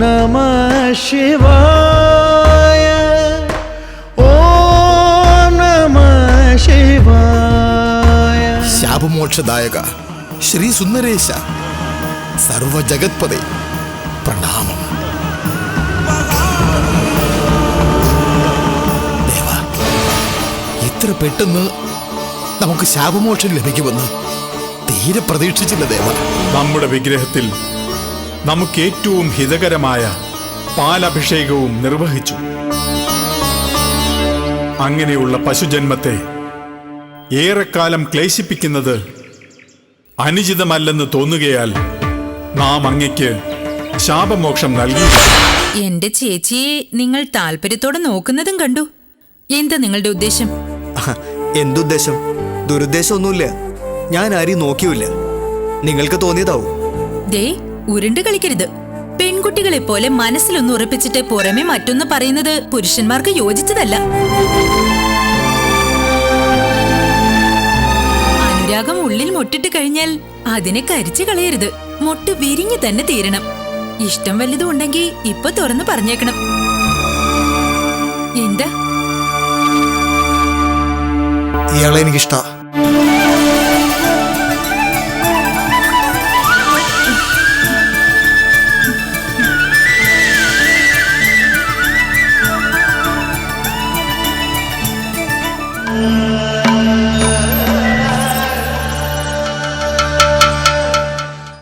നമഃ ശിവായ, ഓം നമഃ ശിവായ. ശാപമോക്ഷദായക ശ്രീ സുന്ദരേശ, സർവജഗത്പതേ പ്രണാമം. ദേവ, ഇത്ര പെട്ടെന്ന് നമുക്ക് ശാപമോക്ഷം ലഭിക്കുമെന്ന് തീരെ പ്രതീക്ഷിച്ചില്ല ദേവ. നമ്മുടെ വിഗ്രഹത്തിൽ നമുക്ക് ഏറ്റവും ഹിതകരമായ പാലഭിഷേകവും നിർവഹിച്ചു. അങ്ങനെയുള്ള പശുജന്മത്തെ ഏറെക്കാലം ക്ലേശിപ്പിക്കുന്നത് അനുചിതമല്ലെന്ന് തോന്നുകയാൽ നാം അങ്ങയ്ക്ക് ശാപമോക്ഷം നൽകി. എന്റെ ചേച്ചിയെ നിങ്ങൾ താല്പര്യത്തോടെ നോക്കുന്നതും കണ്ടു. എന്താ നിങ്ങളുടെ ഉദ്ദേശം? എന്തുദ്ദേശം? ദുരുദ്ദേശമൊന്നുമില്ല. ഞാൻ ആരെയും നോക്കിയുമില്ല. നിങ്ങൾക്ക് തോന്നിയതാവും. ദേ, ഉരുണ്ട് കളിക്കരുത്. പെൺകുട്ടികളെ പോലെ മനസ്സിലൊന്ന് ഉറപ്പിച്ചിട്ട് പുറമെ മറ്റൊന്ന് പറയുന്നത് പുരുഷന്മാർക്ക് യോജിച്ചതല്ല. അനുരാഗം ഉള്ളിൽ മൊട്ടിട്ട് കഴിഞ്ഞാൽ അതിനെ കരിച്ചു കളയരുത്. മൊട്ട് വിരിഞ്ഞു തന്നെ തീരണം. ഇഷ്ടം വല്ലതും ഉണ്ടെങ്കിൽ ഇപ്പൊ തുറന്ന് പറഞ്ഞേക്കണം. എന്താ? ഇയാളെ എനിക്കിഷ്ട.